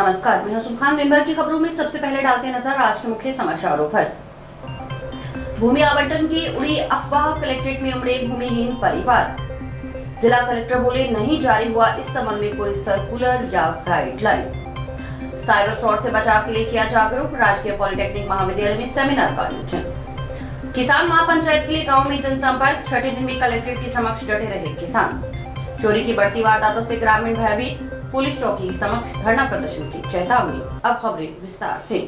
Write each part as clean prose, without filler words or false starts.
नमस्कार, मैं हूं खान। दिन भर की खबरों में सबसे पहले डालते नजर आज के मुख्य समाचारों पर। भूमि आवंटन की उड़ी अफवाह, कलेक्ट्रेट में उमड़े भूमिहीन परिवार। जिला कलेक्टर बोले नहीं जारी हुआ इस संबंध में कोई सर्कुलर या गाइडलाइन। साइबर फ्रॉड से बचाव के लिए किया जागरूक, राजकीय पॉलिटेक्निक महाविद्यालय में सेमिनार का आयोजन। किसान महापंचायत के लिए गाँव में जनसंपर्क, छठे दिन भी कलेक्ट्रेट के समक्ष डटे रहे किसान। चोरी की बढ़ती वारदातों से ग्रामीण भयभीत, पुलिस चौकी समक्ष धरना प्रदर्शन की चेतावनी। अब खबरें विस्तार से।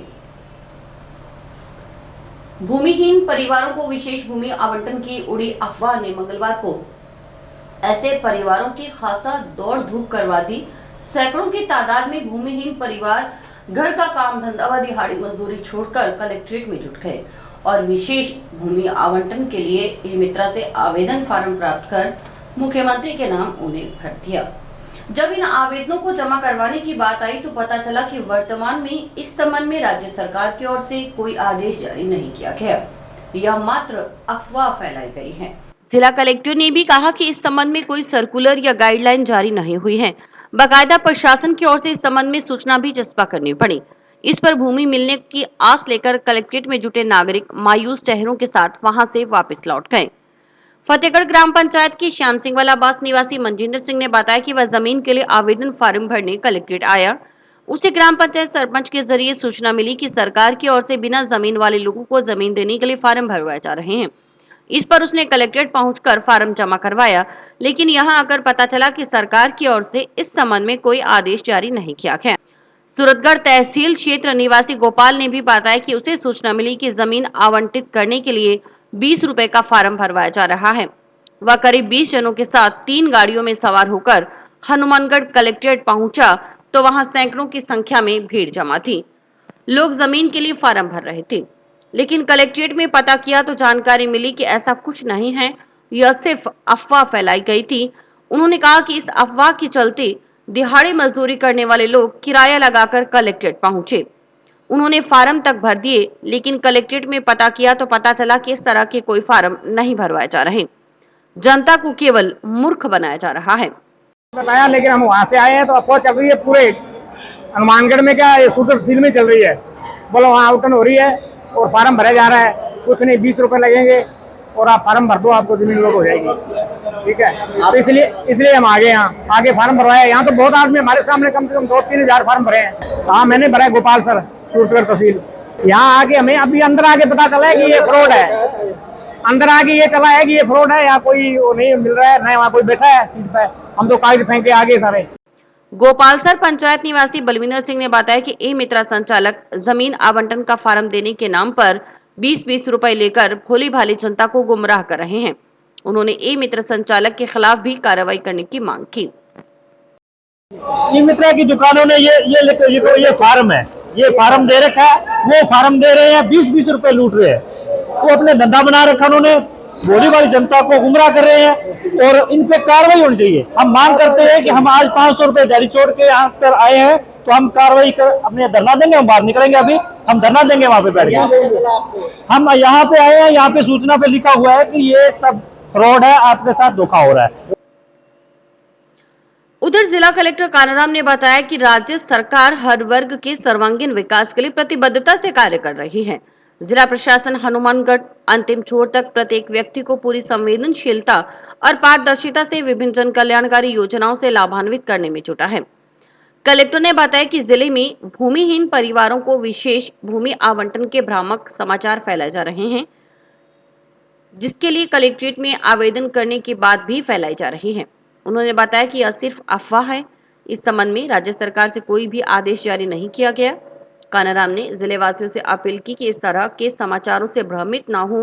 भूमिहीन परिवारों को विशेष भूमि आवंटन की उड़ी अफवाह ने मंगलवार को ऐसे परिवारों की खासा दौड़ धूप करवा दी। सैकड़ों की तादाद में भूमिहीन परिवार घर का काम धंधा व दिहाड़ी मजदूरी छोड़कर कलेक्ट्रेट में जुट गए और विशेष भूमि आवंटन के लिए ई-मित्रा से आवेदन फार्म प्राप्त कर मुख्यमंत्री के नाम उन्हें भर दिया। जब इन आवेदनों को जमा करवाने की बात आई तो पता चला कि वर्तमान में इस संबंध में राज्य सरकार की ओर से कोई आदेश जारी नहीं किया गया, यह मात्र अफवाह फैलाई गई है। जिला कलेक्टर ने भी कहा कि इस संबंध में कोई सर्कुलर या गाइडलाइन जारी नहीं हुई है। बाकायदा प्रशासन की ओर से इस संबंध में सूचना भी चस्पा करनी पड़ी। इस पर भूमि मिलने की आस लेकर कलेक्ट्रेट में जुटे नागरिक मायूस चेहरों के साथ वहां से वापस लौट गए। फतेहगढ़ ग्राम पंचायत की श्याम सिंह वाला आवास निवासी मनजिंदर सिंह ने बताया कि वह जमीन के लिए आवेदन फार्म भरने कलेक्ट्रेट आया। उसे ग्राम पंचायत सरपंच के जरिए सूचना मिली कि सरकार की ओर से बिना जमीन वाले लोगों को जमीन देने के लिए फार्म भरवाए जा रहे हैं। इस पर उसने कलेक्ट्रेट पहुंचकर फार्म जमा करवाया, लेकिन यहां आकर पता चला कि सरकार की ओर से इस संबंध में कोई आदेश जारी नहीं किया गया। सूरतगढ़ तहसील क्षेत्र निवासी गोपाल ने भी बताया कि उसे सूचना मिली कि जमीन आवंटित करने के लिए 20 रुपए का फार्म भरवाया जा रहा है। वह करीब 20 जनों के साथ 3 गाड़ियों में सवार होकर हनुमानगढ़ कलेक्ट्रेट पहुंचा तो वहां सैकड़ों की संख्या में भीड़ जमा थी। लोग जमीन के लिए फार्म भर रहे थे, लेकिन कलेक्ट्रेट में पता किया तो जानकारी मिली कि ऐसा कुछ नहीं है, यह सिर्फ अफवाह फैलाई गई थी। उन्होंने कहा कि इस अफवाह के चलते दिहाड़ी मजदूरी करने वाले लोग किराया लगाकर कलेक्ट्रेट पहुंचे। उन्होंने फार्म तक भर दिए, लेकिन कलेक्ट्रेट में पता किया तो पता चला कि इस तरह के कोई फार्म नहीं भरवाए जा रहे। जनता को केवल मूर्ख बनाया जा रहा है। बताया, लेकिन हम वहाँ से आए हैं तो अफवाह चल रही है पूरे हनुमानगढ़ में, क्या सूत्र तहसील में चल रही है। बोलो वहाँ आवंटन हो रही है और फार्म भरा जा रहा है, कुछ नहीं 20 रुपए लगेंगे और आप फार्म भर दो, आपको जमीन लोग हो जाएगी। ठीक है, तो इसलिए हम आगे यहाँ आगे फार्म भरवाया। यहाँ तो बहुत आदमी हमारे सामने कम से कम 2-3 हजार फार्म भरे हैं। हाँ, मैंने भरा है गोपाल सर, सूरतगढ़ तहसील। यहाँ आके हमें अभी अंदर आके पता चला है कि ये फ्रॉड है। अंदर आके ये चला है कि ये फ्रॉड है या कोई वो नहीं मिल रहा है, न वहाँ कोई बैठा है सीट पे, हम तो कागज फेंक के आगे सारे। गोपाल सर पंचायत निवासी बलविंदर सिंह ने बताया कि ई-मित्रा संचालक जमीन आवंटन का फार्म देने के नाम पर 20-20 रुपए लेकर भोली भाली जनता को गुमराह कर रहे हैं। उन्होंने ई-मित्र संचालक के खिलाफ भी कार्रवाई करने की मांग की। ई-मित्रा की दुकानों ने ये फार्म है, ये फार्म दे रखा है, वो फार्म दे रहे हैं, 20-20 रुपए लूट रहे हैं। वो अपने धंधा बना रखा उन्होंने, भोली वाली जनता को गुमराह कर रहे हैं और इन पे कार्रवाई होनी चाहिए। हम मांग करते हैं कि हम आज 500 रुपए दिहाड़ी छोड़ के यहाँ पर आए हैं तो हम कार्रवाई कर अपने धरना देंगे। हम बाहर निकलेंगे, अभी हम धरना देंगे वहाँ पे बैठ के। हम यहाँ पे आए हैं, यहाँ पे सूचना पे लिखा हुआ है कि ये सब फ्रॉड है, आपके साथ धोखा हो रहा है। उधर जिला कलेक्टर कानाराम ने बताया कि राज्य सरकार हर वर्ग के सर्वांगीण विकास के लिए प्रतिबद्धता से कार्य कर रही है। जिला प्रशासन हनुमानगढ़ अंतिम छोर तक प्रत्येक व्यक्ति को पूरी संवेदनशीलता और पारदर्शिता से विभिन्न जन कल्याणकारी योजनाओं से लाभान्वित करने में जुटा है। कलेक्टर ने बताया कि जिले में भूमिहीन परिवारों को विशेष भूमि आवंटन के भ्रामक समाचार फैलाए जा रहे हैं, जिसके लिए कलेक्ट्रेट में आवेदन करने के बाद भी फैलाई जा रही है। उन्होंने बताया कि यह सिर्फ अफवाह है, इस संबंध में राज्य सरकार से कोई भी आदेश जारी नहीं किया गया। कानाराम ने जिले वासियों से अपील की कि इस तरह के समाचारों से भ्रमित न हो।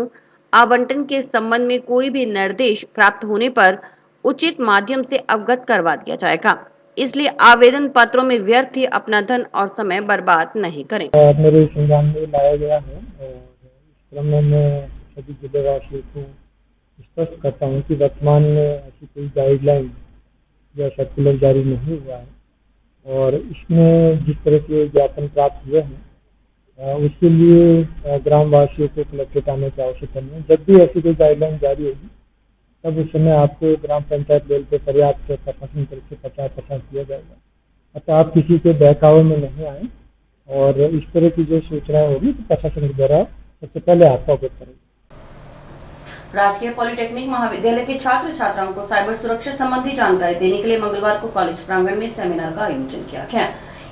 आवंटन के संबंध में कोई भी निर्देश प्राप्त होने पर उचित माध्यम से अवगत करवा दिया जाएगा, इसलिए आवेदन पत्रों में व्यर्थ ही अपना धन और समय बर्बाद नहीं करें। मेरे संज्ञान में लाया गया है और इस क्रम में मैं सभी जिलेवासियों को स्पष्ट करता हूँ कि वर्तमान में ऐसी कोई गाइडलाइन या सर्कुलर जारी नहीं हुआ है और इसमें जिस तरह के ज्ञापन प्राप्त हुए हैं उसके लिए ग्रामवासियों को कलेक्ट्रेट आने की आवश्यकता नहीं है। जब भी ऐसी कोई गाइडलाइन जारी होगी तब उस समय आपको ग्राम पंचायत लेवल पर पर्याप्त प्रशासन करके 50% किया जाएगा अतः आप किसी के बहकावे में नहीं आए और इस तरह की जो सूचनाएं होगी तो प्रशासन के द्वारा सबसे पहले आपका अवगत करेंगे। राजकीय पॉलिटेक्निक महाविद्यालय के छात्र छात्राओं को साइबर सुरक्षा संबंधी जानकारी देने के लिए मंगलवार को कॉलेज प्रांगण में सेमिनार का आयोजन किया गया।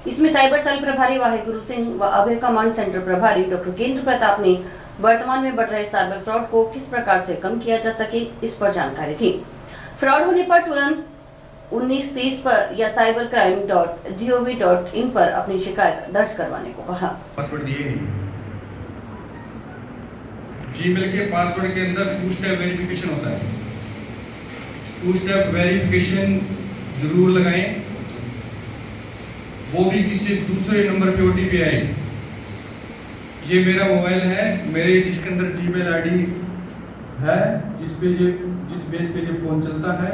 इसमें साइबर सेल प्रभारी वाहिगुरु सिंह व अभय कमांड सेंटर प्रभारी डॉक्टर केंद्र प्रताप ने वर्तमान में बढ़ रहे साइबर फ्रॉड को किस प्रकार से कम किया जा सके इस पर जानकारी थी। फ्रॉड होने पर तुरंत 1930 पर या cybercrime.gov.in पर अपनी शिकायत दर्ज करवाने को कहा। पासवर्ड दिए नहीं। जीमेल के पासवर्ड के अंदर 2 स्टेप वेरिफिकेशन होता है। 2 स्टेप वेरिफिकेशन जरूर लगाएं, वो भी किसी दूसरे नंबर पे ओटीपी आए। ये मेरा मोबाइल है, मेरे इसके अंदर जीमेल आईडी है जिस बेस पे ये फोन चलता है।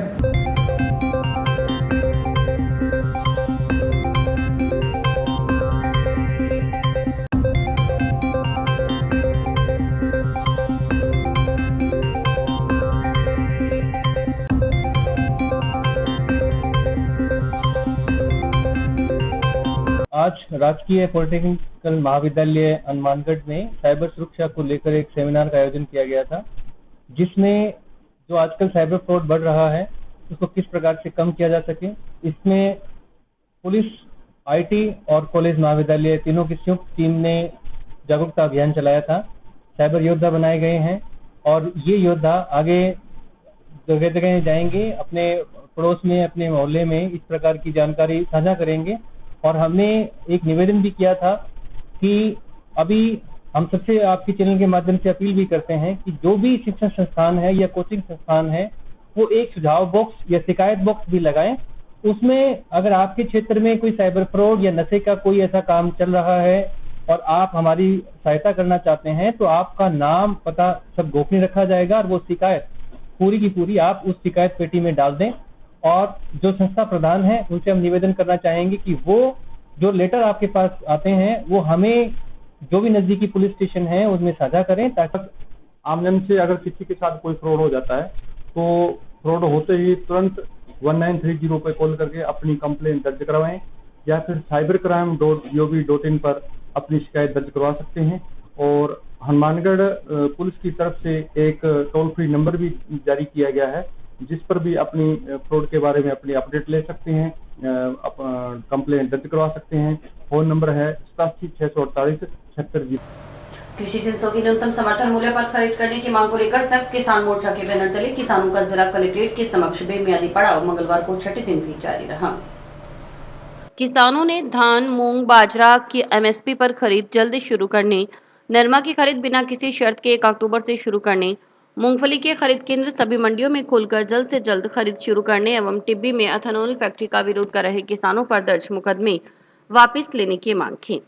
आज राजकीय पॉलिटेक्निकल महाविद्यालय हनुमानगढ़ में साइबर सुरक्षा को लेकर एक सेमिनार का आयोजन किया गया था, जिसमें जो आजकल साइबर फ्रॉड बढ़ रहा है उसको किस प्रकार से कम किया जा सके, इसमें पुलिस, आईटी और कॉलेज महाविद्यालय तीनों की संयुक्त टीम ने जागरूकता अभियान चलाया था। साइबर योद्धा बनाए गए हैं और ये योद्धा आगे जगह जगह जाएंगे, अपने पड़ोस में, अपने मोहल्ले में इस प्रकार की जानकारी साझा करेंगे। और हमने एक निवेदन भी किया था कि अभी हम सबसे आपके चैनल के माध्यम से अपील भी करते हैं कि जो भी शिक्षण संस्थान है या कोचिंग संस्थान है वो एक सुझाव बॉक्स या शिकायत बॉक्स भी लगाएं। उसमें अगर आपके क्षेत्र में कोई साइबर फ्रॉड या नशे का कोई ऐसा काम चल रहा है और आप हमारी सहायता करना चाहते हैं तो आपका नाम, पता सब गोपनीय रखा जाएगा और वो शिकायत पूरी की पूरी आप उस शिकायत पेटी में डाल दें। और जो संस्था प्रधान है उनसे हम निवेदन करना चाहेंगे कि वो जो लेटर आपके पास आते हैं वो हमें जो भी नजदीकी पुलिस स्टेशन है उसमें साझा करें, ताकि आमजन से अगर किसी के साथ कोई फ्रॉड हो जाता है तो फ्रॉड होते ही तुरंत 1930 पे कॉल करके अपनी कंप्लेंट दर्ज करवाएं या फिर cybercrime.gov.in पर अपनी शिकायत दर्ज करवा सकते हैं। और हनुमानगढ़ पुलिस की तरफ से एक टोल फ्री नंबर भी जारी किया गया है जिस पर भी अपनी फ्रॉड के बारे में अपनी अपडेट ले सकते हैं, कंप्लेंट दर्ज करवा सकते हैं। फोन नंबर है 87 कृषि जिंसों की न्यूनतम समर्थन मूल्य पर खरीद करने की मांग को लेकर संयुक्त किसान मोर्चा के बैनर तले किसानों का जिला कलेक्ट्रेट के समक्ष बेमियादी पड़ाव मंगलवार को छठे दिन भी जारी रहा। किसानों ने धान, मूंग, बाजरा की एमएसपी पर खरीद जल्द शुरू करने, नरमा की खरीद बिना किसी शर्त के 1 अक्टूबर से शुरू करने, मूंगफली के खरीद केंद्र सभी मंडियों में खोलकर जल्द से जल्द खरीद शुरू करने एवं टिब्बी में एथेनॉल फैक्ट्री का विरोध कर रहे किसानों पर दर्ज मुकदमे वापस लेने की मांग की।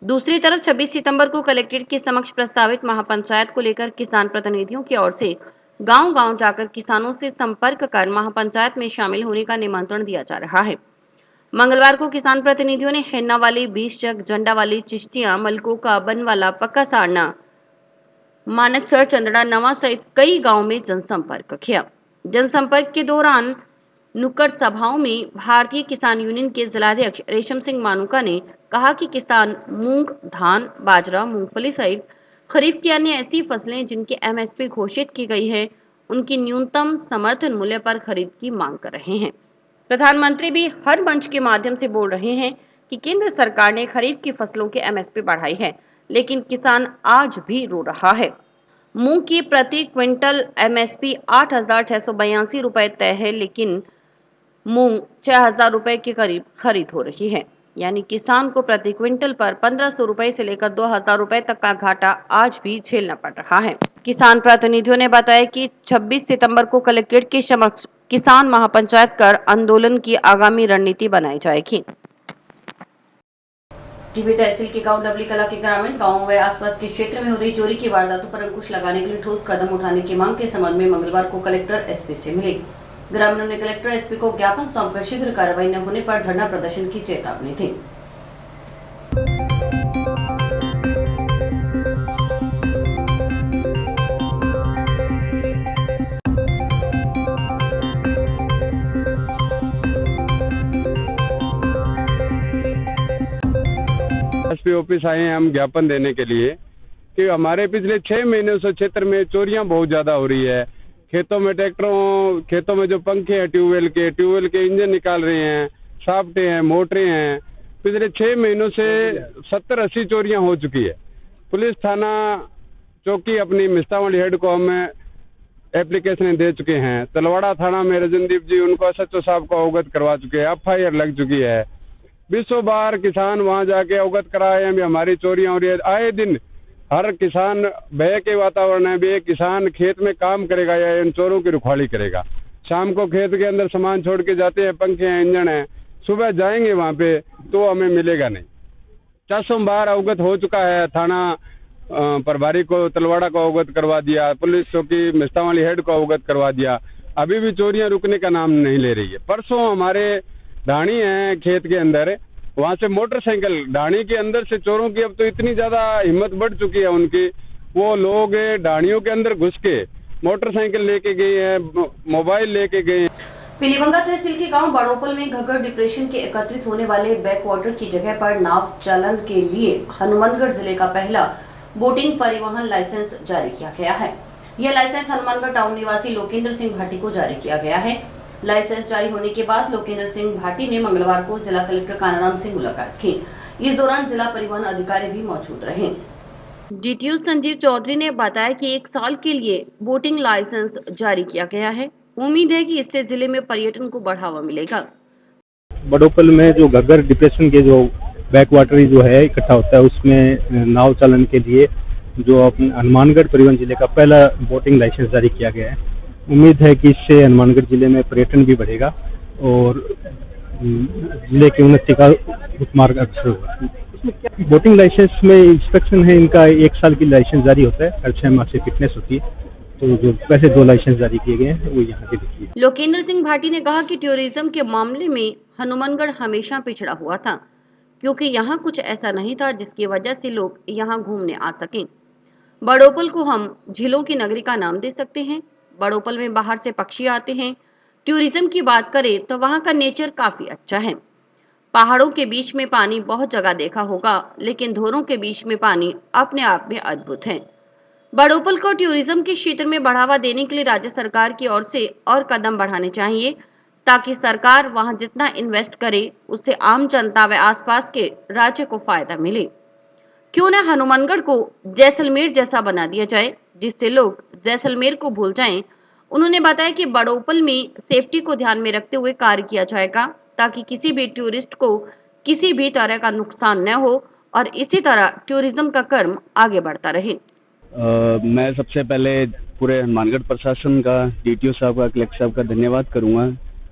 दूसरी तरफ 26 सितंबर को कलेक्ट्रेट के समक्ष प्रस्तावित महापंचायत को लेकर किसान प्रतिनिधियों की ओर से गांव-गांव जाकर किसानों से संपर्क कर महापंचायत में शामिल होने का निमंत्रण दिया जा रहा है। मंगलवार को किसान प्रतिनिधियों ने हेन्ना वाली, 20 जग, झंडा वाली, चिश्तियां, मलकोका, बनवाला, पक्का सारना, मानकसर, चंदड़ा, नवा सहित कई गांवों में जनसंपर्क किया। जनसंपर्क के दौरान नुक्कड़ सभाओं में भारतीय किसान यूनियन के जिलाध्यक्ष रेशम सिंह मानुका ने कहा कि किसान मूंग, धान, बाजरा, मूंगफली सहित खरीफ की अन्य ऐसी फसलें जिनकी एमएसपी घोषित की गई है उनकी न्यूनतम समर्थन मूल्य पर खरीद की मांग कर रहे हैं। प्रधानमंत्री भी हर मंच के माध्यम से बोल रहे हैं कि केंद्र सरकार ने खरीफ की फसलों की एमएसपी बढ़ाई है, लेकिन किसान आज भी रो रहा है। मूंग की प्रति क्विंटल एमएसपी 8,682 रुपए तय है, लेकिन मूंग 6,000 रुपए के करीब खरीद हो रही है। यानी किसान को प्रति क्विंटल पर 1,500 रुपए से लेकर 2,000 रुपए तक का घाटा आज भी झेलना पड़ रहा है। किसान प्रतिनिधियों ने बताया कि 26 सितंबर को कलेक्ट्रेट के समक्ष किसान महापंचायत कर आंदोलन की आगामी रणनीति बनाई जाएगी। टिब्बी तहसील के गांव डबली कला के ग्रामीण गांवों व आसपास के क्षेत्र में हो रही चोरी की वारदातों पर अंकुश लगाने के लिए ठोस कदम उठाने की मांग के संबंध में मंगलवार को कलेक्टर एसपी से मिले। ग्रामीणों ने कलेक्टर एसपी को ज्ञापन सौंपकर शीघ्र कार्रवाई न होने पर धरना प्रदर्शन की चेतावनी दी। एसपी ऑफिस आए हैं हम ज्ञापन देने के लिए कि हमारे पिछले 6 महीनों से क्षेत्र में चोरियां बहुत ज़्यादा हो रही है। खेतों में जो पंखे हैं ट्यूबवेल के इंजन निकाल रहे हैं, साफ्टे हैं, मोटरें हैं। पिछले 6 महीनों से 70-80 चोरियां हो चुकी है। पुलिस थाना चौकी अपनी मिस्तावाली हेड को हम एप्लीकेशन दे चुके हैं। तलवाड़ा थाना में रजनदीप जी उनको एसएचओ साहब को अवगत करवा चुके हैं, FIR लग चुकी है। 20 बार किसान वहां जाके अवगत कराए हैं भी हमारी चोरियां हो रही है। आए दिन हर किसान भय के वातावरण है भी एक किसान खेत में काम करेगा या इन चोरों की रुखवाली करेगा। शाम को खेत के अंदर सामान छोड़ के जाते हैं, पंखे हैं, इंजन है, सुबह जाएंगे वहां पे तो हमें मिलेगा नहीं। 400 बार अवगत हो चुका है। थाना प्रभारी को तलवाड़ा को अवगत करवा दिया, पुलिस चौकी मिस्तावाली हेड को अवगत करवा दिया, अभी भी चोरियां रुकने का नाम नहीं ले रही है। परसों हमारे ढाणी है खेत के अंदर, वहां से मोटरसाइकिल ढाणी के अंदर से चोरों की अब तो इतनी ज्यादा हिम्मत बढ़ चुकी है उनकी, वो लोग ढाणियों के अंदर घुस के मोटरसाइकिल लेके गए हैं, मोबाइल लेके गए हैं। पीलीभंगा तहसील के गांव बड़ोपल में घग्गर डिप्रेशन के एकत्रित होने वाले बैक वाटर की जगह पर नाव चालन के लिए हनुमानगढ़ जिले का पहला बोटिंग परिवहन लाइसेंस जारी किया गया है। यह लाइसेंस हनुमानगढ़ टाउन निवासी लोकेंद्र सिंह भाटी को जारी किया गया है। लाइसेंस जारी होने के बाद लोकेंद्र सिंह भाटी ने मंगलवार को जिला कलेक्टर कानाराम से मुलाकात की। इस दौरान जिला परिवहन अधिकारी भी मौजूद रहे। डीटीओ संजीव चौधरी ने बताया कि 1 साल के लिए बोटिंग लाइसेंस जारी किया गया है। उम्मीद है कि इससे जिले में पर्यटन को बढ़ावा मिलेगा। बड़ोपल में जो घग्गर डिप्रेशन के जो बैक वाटर जो है इकट्ठा होता है, उसमें नाव चालन के लिए जो अपने हनुमानगढ़ परिवहन जिले का पहला बोटिंग लाइसेंस जारी किया गया है। उम्मीद है कि इससे हनुमानगढ़ जिले में पर्यटन भी बढ़ेगा और जिले की उन्नति का उत्मार्ग अग्रसर होगा। बोटिंग लाइसेंस में इंस्पेक्शन है इनका, 1 साल की लाइसेंस जारी होता है, हर 6 माह से फिटनेस होती है। तो जो पहले 2 लाइसेंस जारी किए गए हैं वो यहाँ के देखिए। लोकेंद्र सिंह भाटी ने कहा कि टूरिज्म के मामले में हनुमानगढ़ हमेशा पिछड़ा हुआ था, क्योंकि यहाँ कुछ ऐसा नहीं था जिसकी वजह से लोग यहाँ घूमने आ सकें। बड़ोपल को हम झीलों की नगरी का नाम दे सकते हैं। बड़ोपल में बाहर से पक्षी आते हैं। टूरिज्म की बात करें तो वहाँ का नेचर काफी अच्छा है। पहाड़ों के बीच में पानी बहुत जगह देखा होगा, लेकिन धोरों के बीच में पानी अपने आप में अद्भुत है। बड़ोपल को टूरिज्म के क्षेत्र में बढ़ावा देने के लिए राज्य सरकार की ओर से और कदम बढ़ाने चाहिए, ताकि सरकार वहां जितना इन्वेस्ट करे उससे आम जनता व आसपास के राज्य को फायदा मिले। क्यों न हनुमानगढ़ को जैसलमेर जैसा बना दिया जाए, जिससे लोग जैसलमेर को भूल जाएं। उन्होंने बताया कि बड़ोपल में सेफ्टी को ध्यान में रखते हुए कार्य किया जाएगा, ताकि किसी भी टूरिस्ट को किसी भी तरह का नुकसान न हो और इसी तरह टूरिज्म का कर्म आगे बढ़ता रहे। मैं सबसे पहले पूरे हनुमानगढ़ प्रशासन का, डीटीओ साहब का, कलेक्टर साहब का धन्यवाद करूंगा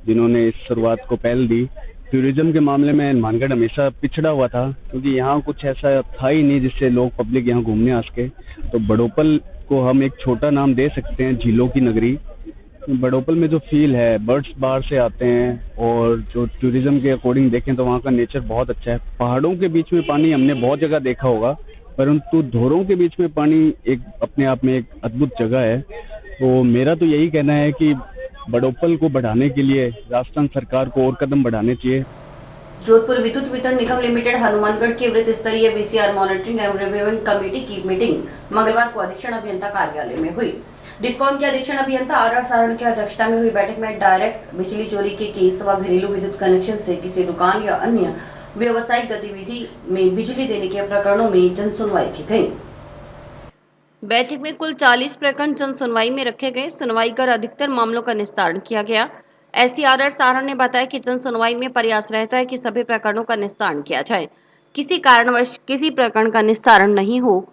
जिन्होंने इस शुरुआत को पहल दी। टूरिज्म के मामले में हनुमानगढ़ हमेशा पिछड़ा हुआ था, क्योंकि यहाँ कुछ ऐसा था ही नहीं जिससे लोग पब्लिक यहाँ घूमने आ सके। तो बड़ोपल को हम एक छोटा नाम दे सकते हैं, झीलों की नगरी। बड़ोपल में जो फील है, बर्ड्स बाहर से आते हैं और जो टूरिज्म के अकॉर्डिंग देखें तो वहाँ का नेचर बहुत अच्छा है। पहाड़ों के बीच में पानी हमने बहुत जगह देखा होगा, परंतु धोरों के बीच में पानी एक अपने आप में एक अद्भुत जगह है। तो मेरा तो यही कहना है कि बड़ोपल को बढ़ाने के लिए राजस्थान सरकार को और कदम बढ़ाने चाहिए। जोधपुर विद्युत वितरण निगम लिमिटेड हनुमानगढ़ की वृत्त स्तरीय VCR मॉनिटरिंग एवं रिव्यूइंग कमेटी की मीटिंग मंगलवार को अधीक्षण अभियंता कार्यालय में हुई। डिस्कॉम के अधीक्षण अभियंता RR सारण की अध्यक्षता में हुई बैठक में डायरेक्ट बिजली चोरी के केस व घरेलू विद्युत कनेक्शन से किसी दुकान या अन्य व्यावसायिक गतिविधि में बिजली देने के प्रकरणों में जन सुनवाई की गई। बैठक में कुल 40 प्रकरण जन सुनवाई में रखे गए। सुनवाई कर अधिकतर मामलों का निस्तारण किया गया। SC RR सारण ने बताया कि जन सुनवाई में प्रयास रहता है कि सभी प्रकरणों का निस्तारण किया जाए। किसी कारणवश किसी प्रकरण का निस्तारण नहीं हो,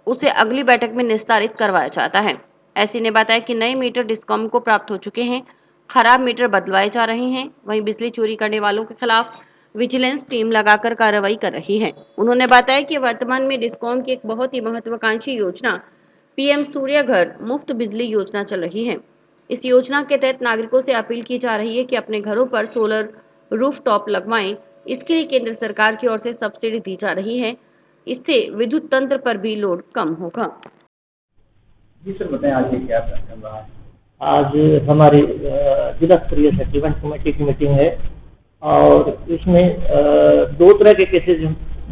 उसे अगली बैठक में निस्तारित करवाया जाता है। SC ने बताया कि नए मीटर डिस्कॉम को प्राप्त हो चुके हैं, खराब मीटर बदलवाए जा रहे हैं। वहीं बिजली चोरी करने वालों के खिलाफ विजिलेंस टीम लगाकर कार्रवाई कर रही है। उन्होंने बताया कि वर्तमान में डिस्कॉम की एक बहुत ही महत्वाकांक्षी योजना PM सूर्य घर मुफ्त बिजली योजना चल रही है। इस योजना के तहत नागरिकों से अपील की जा रही है कि अपने घरों पर सोलर रूफटॉप लगवाएं। इसके लिए केंद्र सरकार की ओर से सब्सिडी दी जा रही है। इससे विद्युत तंत्र पर भी लोड कम होगा। जी सर, बताएं आज ये क्या कार्यक्रम रहा है? आज हमारी जिला स्तरीय सेटलमेंट कमेटी की मीटिंग है और इसमें 2 तरह के केसेज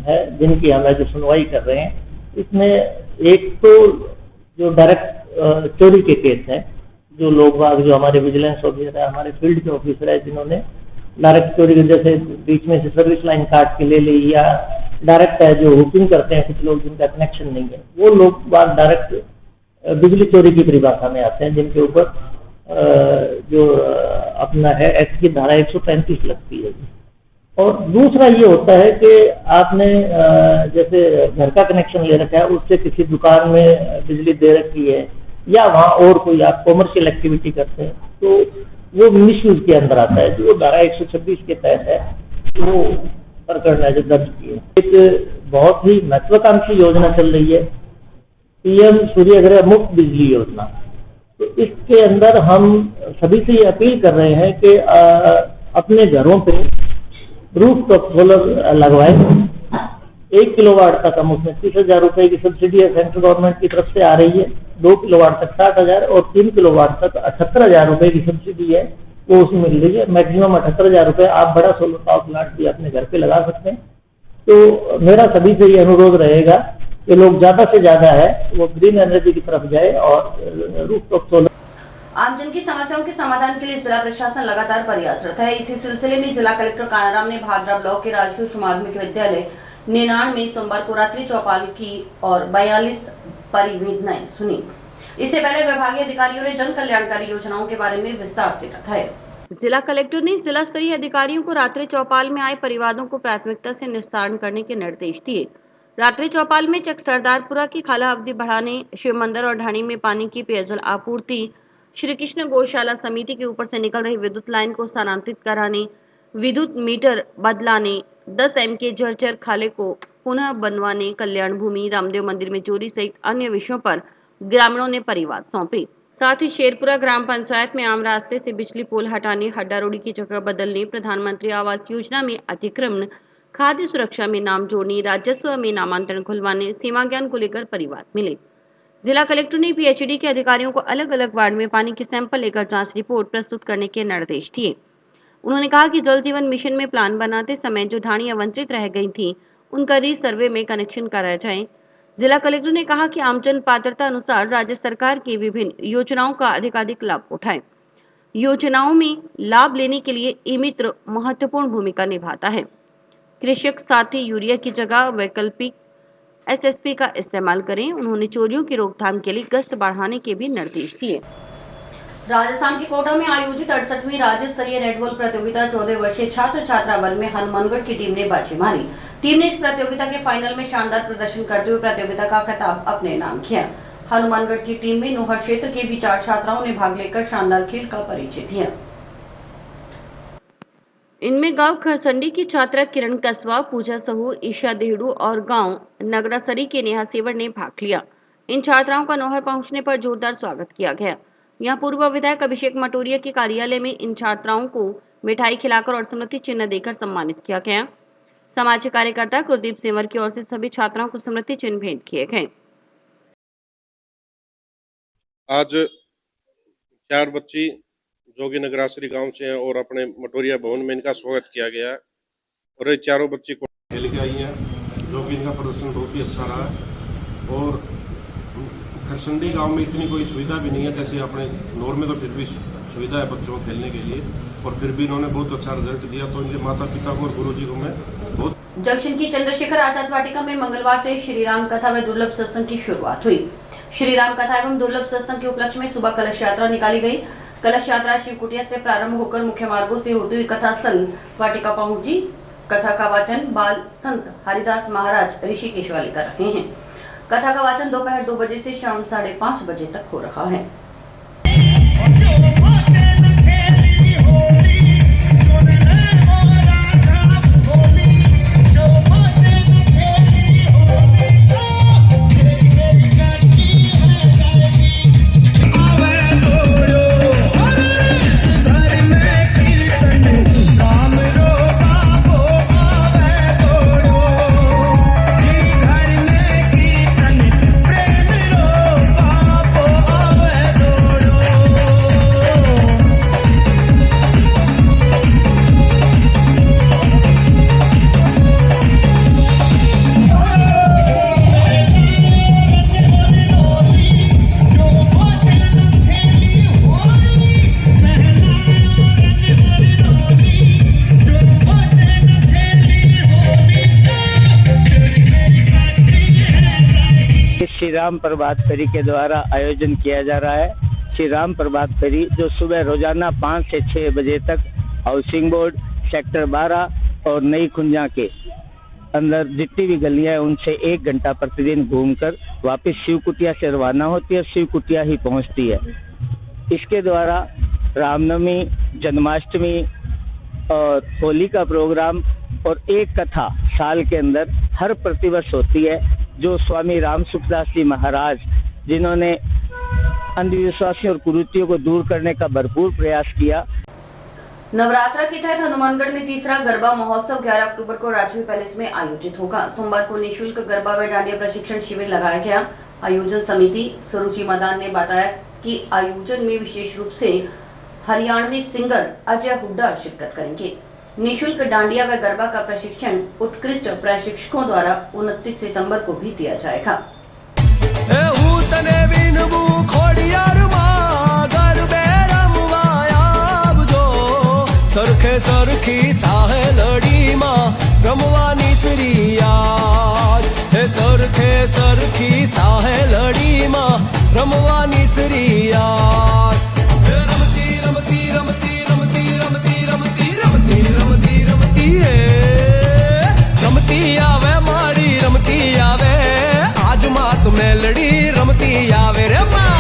है जिनकी हम जो सुनवाई कर रहे हैं, इसमें एक तो जो डायरेक्ट चोरी के केस हैं, जो लोग बाग जो हमारे विजिलेंस ऑफिसर है, हमारे फील्ड के ऑफिसर है, जिन्होंने डायरेक्ट चोरी जैसे बीच में से सर्विस लाइन काट के ले ली, या डायरेक्ट है जो हुकिंग करते हैं कुछ लोग जिनका कनेक्शन नहीं है, वो लोग बाग डायरेक्ट बिजली चोरी की परिभाषा में आते हैं, जिनके ऊपर जो अपना है एक्ट की धारा 135 लगती है। और दूसरा ये होता है कि आपने जैसे घर का कनेक्शन ले रखा है, उससे किसी दुकान में बिजली दे रखी है, या वहाँ और कोई आप कॉमर्शियल एक्टिविटी करते हैं, तो वो मिसयूज के अंदर आता है, जो धारा 126 के तहत है, वो प्रकरण है जो दर्ज किए। एक बहुत ही महत्वाकांक्षी योजना चल रही है, पीएम सूर्यघर मुफ्त बिजली योजना। तो इसके अंदर हम सभी से ये अपील कर रहे हैं कि अपने घरों पे रूफटॉप सोलर लगवाएं। 1 किलोवाट तक हम उसमें 30,000 रुपए की सब्सिडी है, सेंट्रल गवर्नमेंट की तरफ से आ रही है। 2 किलोवाट तक 60,000 और 3 किलोवाट तक 78,000 रुपए की सब्सिडी है, वो उसमें मिल रही है। मैक्सिमम 78,000 रुपए आप बड़ा सोलर पावर प्लांट भी अपने घर पे लगा सकते हैं। तो मेरा सभी से ये अनुरोध रहेगा कि लोग ज्यादा से ज्यादा है वो ग्रीन एनर्जी की तरफ जाए और रूफटॉप सोलर। आमजन की समस्याओं के समाधान के लिए जिला प्रशासन लगातार प्रयासरत है। इसी सिलसिले में जिला कलेक्टर कानाराम ने भादरा ब्लॉक के राजकीय उच्च माध्यमिक विद्यालय निनाण में सोमवार को रात्रि चौपाल की और 42 परिवेदनाएं सुनी। इससे पहले विभागीय अधिकारियों ने जन कल्याणकारी योजनाओं के बारे में विस्तार से बताया। जिला कलेक्टर ने जिला स्तरीय अधिकारियों को रात्रि चौपाल में आए परिवारों को प्राथमिकता से निस्तारण करने के निर्देश दिए। रात्रि चौपाल में चक सरदारपुरा की खाला अवधि बढ़ाने, शिव मंदिर और ढाणी में पानी की पेयजल आपूर्ति, श्री कृष्ण गौशाला समिति के ऊपर से निकल रही विद्युत लाइन को स्थानांतरित कराने, विद्युत मीटर बदलाने, 10 MK जर्जर खाले को पुनः बनवाने, कल्याण भूमि, रामदेव मंदिर में चोरी सहित अन्य विषयों पर ग्रामीणों ने परिवाद सौंपे। साथ ही शेरपुरा ग्राम पंचायत में आम रास्ते से बिजली पोल हटाने, हड्डा रोडी की जगह बदलने, प्रधानमंत्री आवास योजना में अतिक्रमण, खाद्य सुरक्षा में नाम जोड़ने, राजस्व में नामांतरण खुलवाने, सीमा ज्ञान को लेकर परिवाद मिले। जिला कलेक्टर ने PHED के अधिकारियों को अलग अलग वार्ड में पानी के सैंपल लेकर जांच रिपोर्ट प्रस्तुत करने के निर्देश दिए। उन्होंने कहा कि जल जीवन मिशन में प्लान बनाते समय जो ढाणियां वंचित रह गई थी, उनका रीसर्वे में कनेक्शन कराया जाए। जिला कलेक्टर ने कहा कि आमजन पात्रता अनुसार राज्य सरकार की विभिन्न योजनाओं का अधिकाधिक लाभ उठाएं। योजनाओं में लाभ लेने के लिए ई-मित्र महत्वपूर्ण भूमिका निभाता है। कृषक साथी यूरिया की जगह वैकल्पिक SSP का इस्तेमाल करें। उन्होंने चोरियों की रोकथाम के लिए गश्त बढ़ाने के भी निर्देश दिए। राजस्थान के कोटा में आयोजित 68वीं राज्य स्तरीय नेटबॉल प्रतियोगिता 14 वर्षीय छात्र छात्रा वर्ग में हनुमानगढ़ की टीम ने बाजी मारी। टीम ने इस प्रतियोगिता के फाइनल में शानदार प्रदर्शन करते हुए प्रतियोगिता का खिताब अपने नाम किया। हनुमानगढ़ की टीम में नोहर क्षेत्र के भी 4 छात्राओं ने भाग लेकर शानदार खेल का परिचय दिया। इनमें गांव खरसंडी की छात्रा किरण कसवा, पूजा सहू, ईशा देहड़ू और गांव नगरासरी के नेहा सेवर ने भाग लिया। इन छात्राओं का नौहर पहुंचने पर जोरदार स्वागत किया गया। यहां पूर्व विधायक अभिषेक मटोरिया के कार्यालय में इन छात्राओं को मिठाई खिलाकर और स्मृति चिन्ह देकर सम्मानित किया गया। सामाजिक कार्यकर्ता कुलदीप सेवर की ओर से सभी छात्राओं को स्मृति चिन्ह भेंट किए गए। आज 4 बच्ची जो कि नगरासरी गांव से हैं और अपने मटोरिया भवन में इनका स्वागत किया गया है और ये चारों बच्ची खेल के आई हैं, जो कि इनका प्रदर्शन बहुत ही अच्छा रहा। और खरसंडी गांव में इतनी कोई सुविधा भी नहीं है, जैसे अपने नौर में तो फिर भी सुविधा है बच्चों को खेलने के लिए, और फिर भी इन्होंने बहुत अच्छा रिजल्ट दिया। तो इनके माता पिता को और गुरुजी को मैं बहुत। जंक्शन की चंद्रशेखर आजाद वाटिका में मंगलवार से श्री राम कथा व दुर्लभ सत्संग की शुरुआत हुई। श्री राम कथा एवं दुर्लभ सत्संग के उपलक्ष्य में सुबह कलश यात्रा निकाली गई। कलश यात्रा शिव कुटिया से प्रारंभ होकर मुख्य मार्गों से होती हुई कथा स्थल वाटिका पहुंची। कथा का वाचन बाल संत हरिदास महाराज ऋषिकेश वाले कर रहे हैं। कथा का वाचन दोपहर 2 बजे से शाम 5:30 बजे तक हो रहा है। राम प्रभात फेरी के द्वारा आयोजन किया जा रहा है। श्री राम प्रभात फेरी जो सुबह रोजाना 5 से 6 बजे तक हाउसिंग बोर्ड सेक्टर 12 और नई खुंजा के अंदर जितनी भी गलियां हैं उनसे 1 घंटा प्रतिदिन घूमकर वापस शिव कुटिया से रवाना होती है, शिव कुटिया ही पहुंचती है। इसके द्वारा रामनवमी, जन्माष्टमी और होली का प्रोग्राम और एक कथा साल के अंदर हर प्रतिवर्ष होती है, जो स्वामी राम सुखदास जी महाराज जिन्होंने अंधविश्वासियों और कुरीतियों को दूर करने का भरपूर प्रयास किया। नवरात्रा के तहत हनुमानगढ़ में तीसरा गरबा महोत्सव 11 अक्टूबर को राजवी पैलेस में आयोजित होगा। सोमवार को निःशुल्क गरबा व डांडिया प्रशिक्षण शिविर लगाया गया। आयोजन समिति सुरुचि मदान ने बताया कि आयोजन में विशेष रूप से हरियाणवी सिंगर अजय हुड्डा शिरकत करेंगे। निःशुल्क डांडिया व गरबा का प्रशिक्षण उत्कृष्ट प्रशिक्षकों द्वारा 29 सितंबर को भी दिया जाएगा। सरखे सरखी साहे लड़ी माँ रमवानी श्रीयाद, सरखे सरखी साहे लड़ी माँ रमवानी श्रीयाद। रमती रमती रमती रमती रमती रमती रमती रमती रमती रमती आवे मारी रमती आवे, आज मात में लड़ी रमती आवे रे माँ।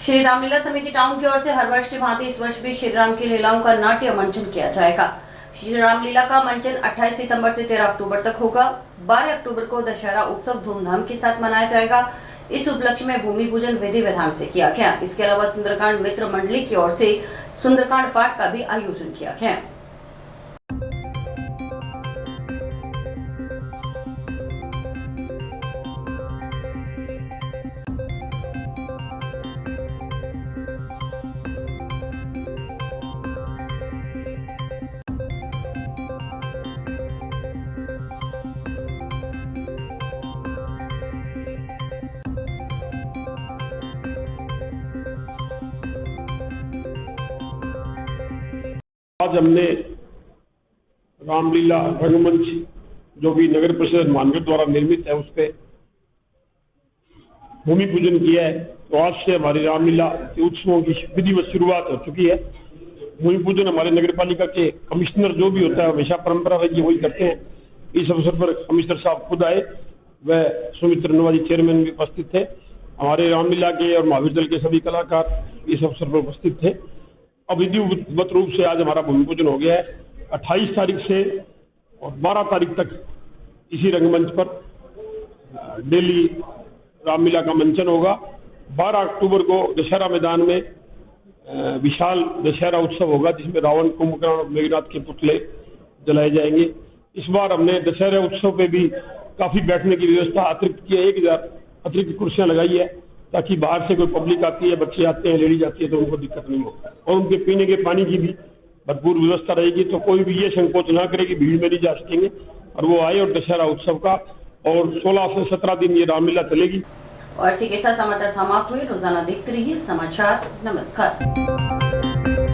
श्री रामलीला समिति टाउन की ओर से हर वर्ष की भांति इस वर्ष भी श्री राम की लीलाओं का नाट्य मंचन किया जाएगा। श्री रामलीला का मंचन 28 सितंबर से 13 अक्टूबर तक होगा। 12 अक्टूबर को दशहरा उत्सव धूमधाम के साथ मनाया जाएगा। इस उपलक्ष्य में भूमि पूजन विधि विधान से किया गया। इसके अलावा सुंदरकांड मित्र मंडली की ओर से सुंदरकांड पाठ का भी आयोजन किया गया। आज हमने रामलीला रंगमंच जो भी नगर परिषद हनुमानगढ़ द्वारा निर्मित है उस पे भूमि पूजन किया है। तो आज से हमारी रामलीला के उत्सवों की विधिवत शुरुआत हो चुकी है। भूमि पूजन हमारे नगर पालिका के कमिश्नर जो भी होता है हमेशा परंपरा है वही करते हैं। इस अवसर पर कमिश्नर साहब खुद आए, वह सुमित्र नवाजी चेयरमैन भी उपस्थित थे। हमारे रामलीला के और महावीर दल के सभी कलाकार इस अवसर पर उपस्थित थे। अब विधिवत रूप से आज हमारा भूमि पूजन हो गया है। 28 तारीख से और 12 तारीख तक इसी रंगमंच पर डेली रामलीला का मंचन होगा। 12 अक्टूबर को दशहरा मैदान में विशाल दशहरा उत्सव होगा जिसमें रावण, कुंभकर्ण और मेघनाथ के पुतले जलाए जाएंगे। इस बार हमने दशहरा उत्सव पे भी काफी बैठने की व्यवस्था अतिरिक्त की है। 1000 अतिरिक्त कुर्सियां लगाई है ताकि बाहर से कोई पब्लिक आती है, बच्चे आते हैं, लेडीज आती है तो उनको दिक्कत नहीं हो। और उनके पीने के पानी की भी भरपूर व्यवस्था रहेगी। तो कोई भी ये संकोच ना करे कि भीड़ में नहीं जा सकेंगे और वो आए और दशहरा उत्सव का और 16 से 17 दिन ये रामलीला चलेगी। और इसी के साथ समाचार समाप्त हुए। रोजाना देखते रहिए समाचार। नमस्कार।